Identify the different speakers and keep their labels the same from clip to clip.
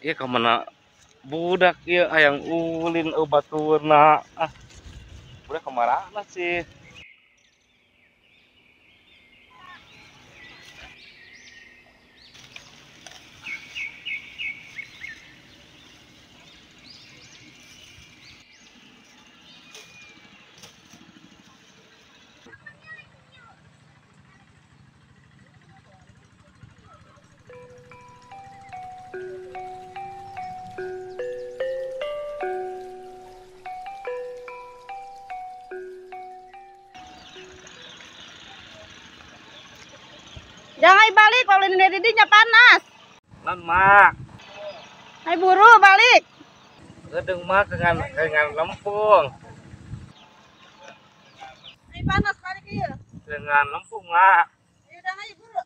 Speaker 1: Ieu kemana budak ieu hayang ulin baturna. Budak kemarana sih?
Speaker 2: Jangan balik kalau ini didinya panas.
Speaker 1: Lan mak,
Speaker 2: Hai buru balik.
Speaker 1: gedeng mak dengan lempung.
Speaker 2: Hai panas balik ieu.
Speaker 1: Dengan lempung mak.
Speaker 2: Ieu dah hai buru.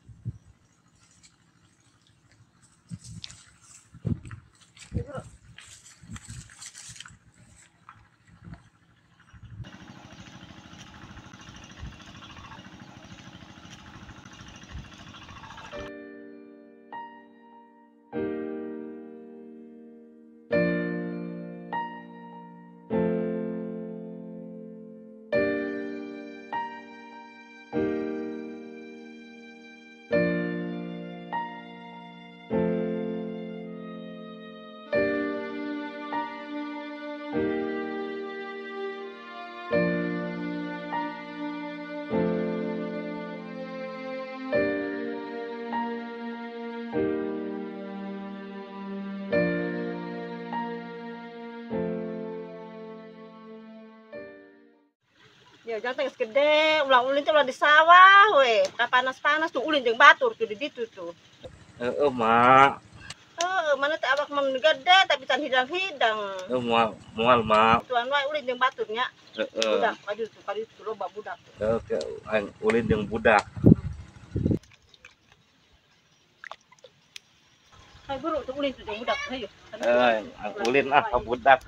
Speaker 2: Ya jangan geus gede, ulah ulin teh ulah di sawah we. Da panas-panas tuh ulin jeung batur tuh di ditu tuh.
Speaker 1: Heeh mak.
Speaker 2: Mana teh awak mah gede tapi can hidang-hidang.
Speaker 1: Moal mak.
Speaker 2: Tuan wae ulin jeung baturnya.
Speaker 1: Heeh.
Speaker 2: Budak kadu tuh loba budak.
Speaker 1: Oke, ulin jeung budak.
Speaker 2: Hai buru tuh ulin tuh jeung budak hayu.
Speaker 1: Ulin ka budak.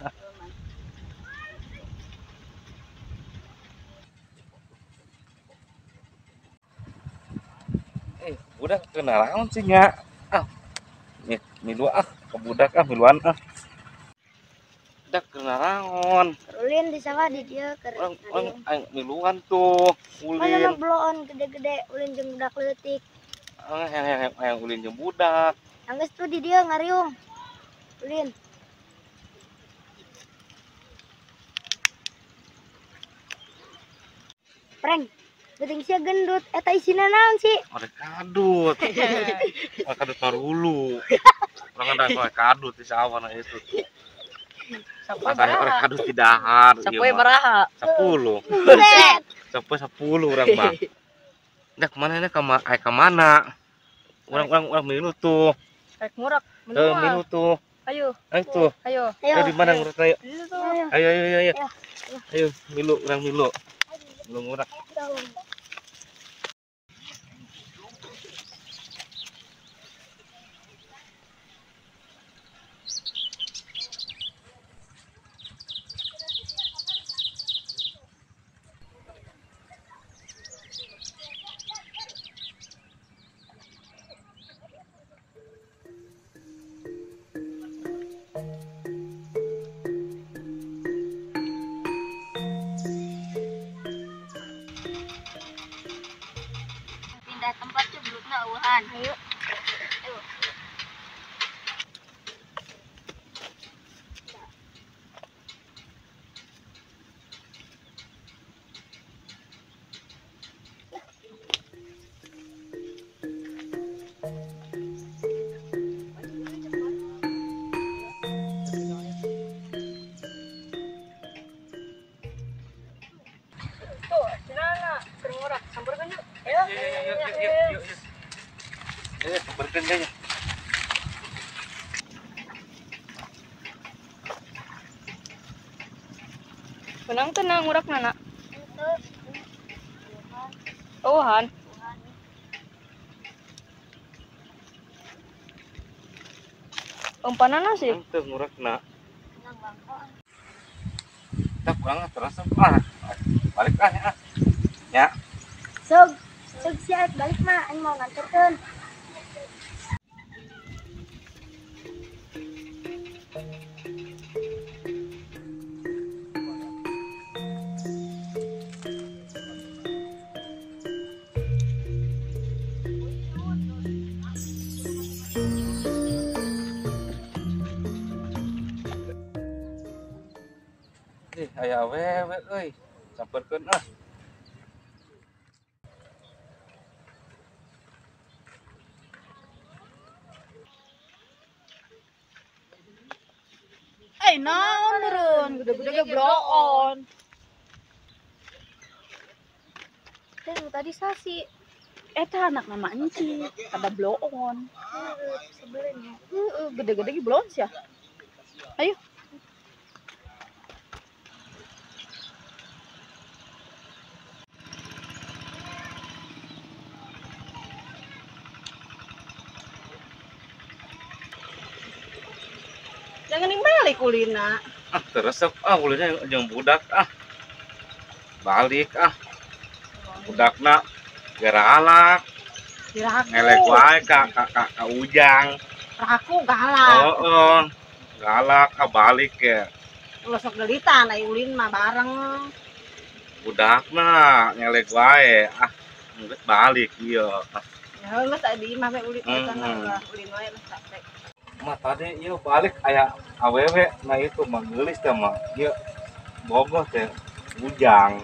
Speaker 1: Budak kenalan sih nya. Milu ke budak miluan budak kenalan.
Speaker 3: Ulin di sawah di dia keur
Speaker 1: Miluan tuh
Speaker 3: mana
Speaker 1: ulin.
Speaker 3: bloon gede-gede ulin jeung budak leutik.
Speaker 1: Yang ulin jeung budak.
Speaker 3: Anggeus tuh di dia ngariung. Ulin. Preng. Geuting sia gendut eta isina naon sih?
Speaker 1: Ada kadut. Kadut marulu. Orang ada kadut di sawah itu. Orang kadut di dahar.
Speaker 2: Sapoe baraha?
Speaker 1: 10.
Speaker 3: Buset.
Speaker 1: Sampai 10 orang mah. Dah kemana ini ke mana? Orang milu tuh.
Speaker 2: Rek ngurak
Speaker 1: Milu tuh.
Speaker 2: Ayo.
Speaker 1: Ayo tuh.
Speaker 2: Ayo.
Speaker 1: Ayo di mana ngurak ayo.
Speaker 3: Ayo.
Speaker 1: Ayo. Ayo milu orang milu. Belum ngurak.
Speaker 3: Pindah tempat tuh belutna eueuhan. Ayo. Ayo.
Speaker 2: Tuh, cenana keur ngurak sampeurkeun yuk. Ayo.
Speaker 1: Yuk. Ayo berkendi aja.
Speaker 2: Tenang ngurak nana. Eueuhan. Umpanana sih.
Speaker 1: Teu ngurakna. Kita pulang terus balik ya. Ya.
Speaker 3: Sug siap balik mah aing mau nganterkeun.
Speaker 1: Aya awewe euy. Samperkeun ah.
Speaker 2: Naon meureun, gede-gede ge bloon.
Speaker 3: Teh tadi sasi.
Speaker 2: Eta anak nama enci, kada bloon.
Speaker 3: Sebenarnya.
Speaker 2: Gede-gede ge bloon sia. Ayo. Jangan ning balik ulina.
Speaker 1: Ah teresep ah ulunnya jeung budak ah. Balik ah. Budakna geralak.
Speaker 2: Diraku.
Speaker 1: Ngelek wae ka ujang.
Speaker 2: Raku galak.
Speaker 1: Heeh. Galak ah balik ya.
Speaker 2: Ulah sok gelitan ai ulin mah bareng.
Speaker 1: Budakna ngelek wae ah. Geus balik ieu.
Speaker 2: Ya geus tadi mah ulin eta mah ulin wae lah capek.
Speaker 1: Mah tadi ieu balik aya awewe nah itu mah geulis teh mah. Ieu bogoh teh ujang.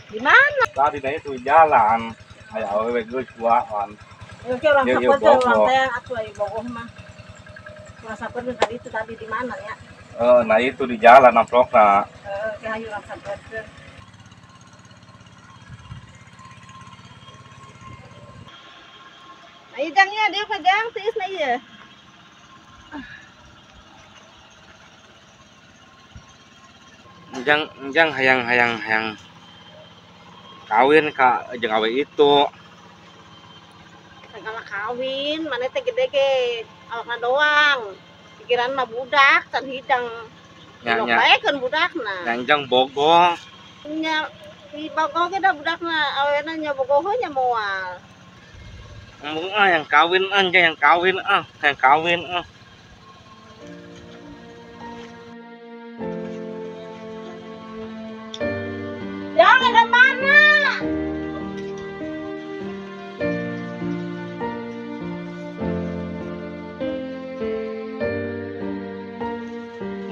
Speaker 2: Di mana?
Speaker 1: Tadi na itu jalan aya awewe geus kuaan.
Speaker 2: Ya ke orang
Speaker 1: Iya,
Speaker 2: saper
Speaker 1: bogoh.
Speaker 2: orang teh atuh ai bogoh mah. Orang saper tadi itu tadi di mana ya?
Speaker 1: Nah itu di jalan amplopna.
Speaker 2: Ke hayu orang saper. Ayo jangnya dia pegang tiis na ieu.
Speaker 1: Enjang hayang kawin ka jeung awe itu.
Speaker 2: Segala kawin, mana teh gede ge awakna doang. Pikiran mah budak can hidang.
Speaker 1: Nya
Speaker 2: Baekeun budakna.
Speaker 1: enjang bogoh.
Speaker 2: Nya di bogoh ge da budakna awena nya bogoh nya moal.
Speaker 1: Embung ah yang kawin anjang yang kawin ah.
Speaker 2: Jangan ada mana?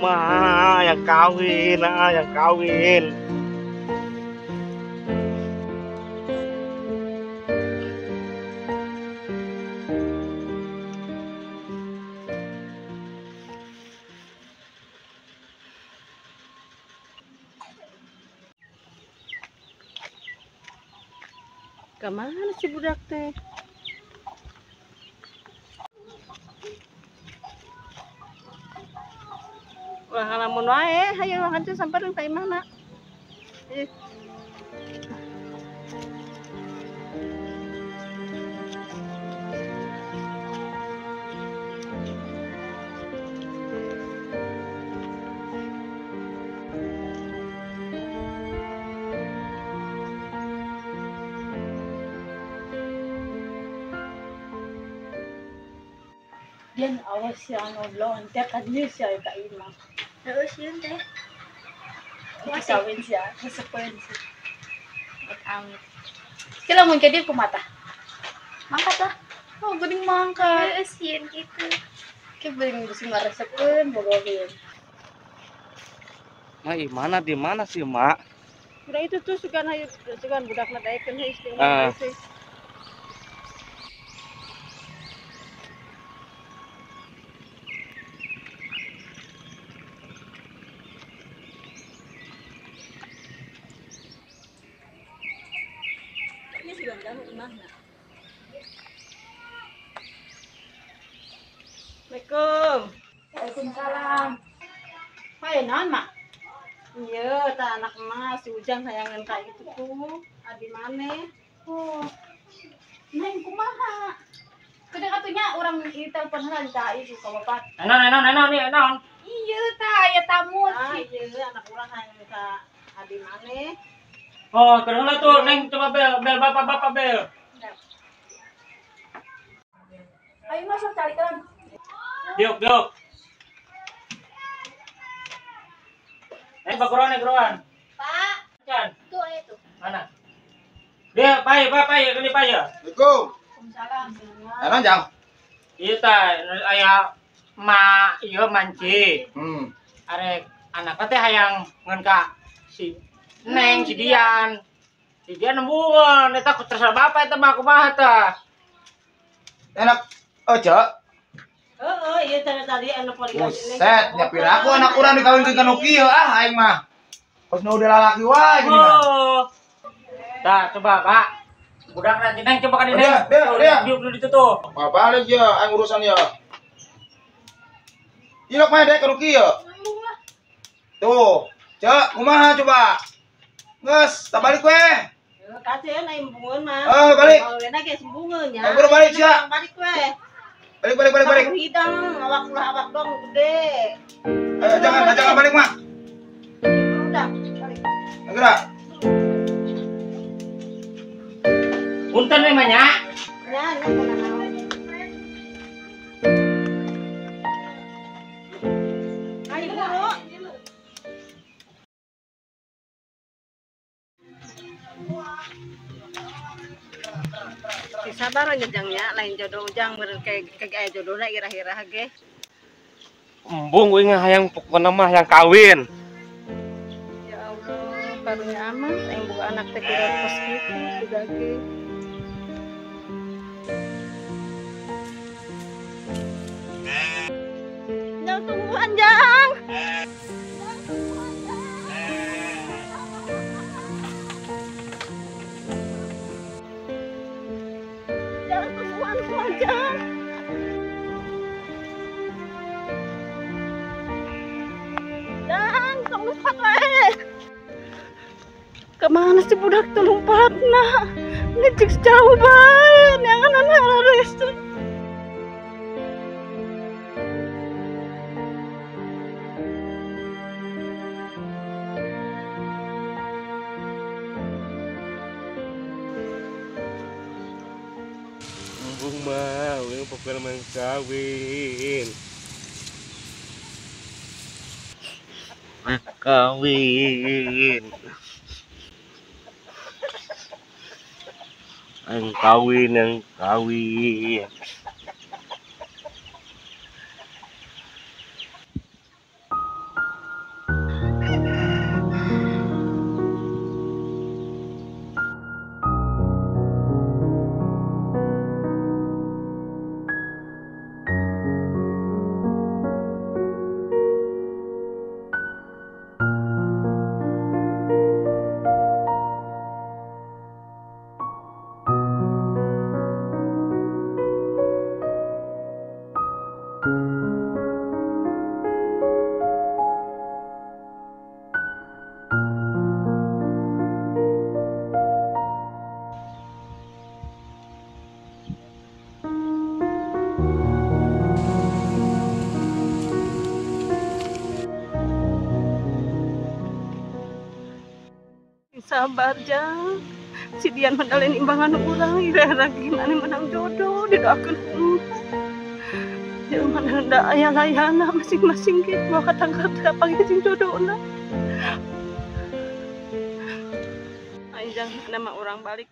Speaker 1: Mah yang kawin.
Speaker 2: Kemana si budak teh? Ulah ngalamun wae, hayu hancur sampereun ka imahna. Dian awas ya ngoblon, teh kan sia ka imah.
Speaker 3: Heeh, sieun teh.
Speaker 2: Kawin sia, kesepen sih.
Speaker 3: Amit.
Speaker 2: Kila mun jadi ku mata.
Speaker 3: Mangkat lah.
Speaker 2: Oh, geuning mangkat.
Speaker 3: Heeh, sieun kitu.
Speaker 2: Ke beuring geus ngaresepkeun bogohin.
Speaker 1: Mah mana di mana sih, Mak?
Speaker 2: Udah itu tuh sugan budakna daekeun heus jeung
Speaker 1: Ah.
Speaker 2: sih. Ini sugan dahu imahna. Assalamualaikum.
Speaker 3: Waalaikumsalam.
Speaker 2: Haye naon, Mak? Iya, ta anak mah si Ujang hayangan ka itu tuh. Adi maneh.
Speaker 3: Oh. Neng kumaha? Kada katunya orang ieu telepon heula ka ieu ka bapak.
Speaker 1: Enon.
Speaker 3: Iya tah aya tamu
Speaker 2: Ah,
Speaker 3: sih.
Speaker 2: iya anak urang hayangan ka adi maneh.
Speaker 1: Oh, kedengeran tuh, Neng coba bel bapak bel.
Speaker 3: Ayo masuk carikan.
Speaker 1: Diuk. Keruan.
Speaker 3: Pak,
Speaker 1: Kan,
Speaker 3: tuh aya tuh.
Speaker 1: mana? Dia, pai, ini pai ya.
Speaker 4: Assalamualaikum.
Speaker 3: Waalaikumsalam.
Speaker 4: Enak jang?
Speaker 1: Iya ta, aya ma ieu manci.
Speaker 4: Hmm.
Speaker 1: Arek anak teh hayang ngeun ka
Speaker 4: si Neng, si Dian nembungan, eta takut terserah bapak eta mah kumaha tah.
Speaker 5: Enak. Oh, Cok.
Speaker 2: Iya tadi anu paling
Speaker 5: Buset, nyapir aku anak urang dikawinkeun ka nu kieu aing mah. Pas udah lalaki wae gini mah.
Speaker 4: Oh. Tah, coba, Pak. Budak nanti Neng coba kan ini.
Speaker 5: Dia.
Speaker 4: Diuk dulu tuh.
Speaker 5: Apa balik ya aing urusan ya. Ilok mah dek ka nu kieu. Tuh, Cok, kumaha coba? Geus, tak balik we.
Speaker 2: Kasihan ai mbungeun mah.
Speaker 5: Oh, balik.
Speaker 2: Kalau enak ge sembungeun nya.
Speaker 5: Ayo balik sia.
Speaker 2: Balik we.
Speaker 5: Balik.
Speaker 2: Hidang, awak dong gede.
Speaker 5: Jangan balik mah.
Speaker 2: Udah, balik.
Speaker 5: Gerak.
Speaker 4: Punten we mah nya.
Speaker 2: Ya, tenang. Ayo buru. Sabar aja jangnya, lain jodoh jang meureun kayak jodohna irah-irah ge.
Speaker 1: Embung gue hayang pokoknya mah yang kawin.
Speaker 2: Ya Allah, karunya aman, yang buka anak teh kudu pas gitu, udah ge. Jangan tunggu anjang. Jangan tungguan anjang. Dan tong lompat wae. Kemana si budak tuh lompatna? Ngejek jauh bae, neangan hareus.
Speaker 1: Embung mah, gue pokoknya mah yang kawin. Kawin. Yang kawin.
Speaker 2: Sabar jang, si Dian medalin imbangan urang, ira gimana menang jodoh, didoakeun jangan mana nda aya layana masing-masing gitu, mau kata-kata apa gitu jodohna. Ayo jang, nama orang balik.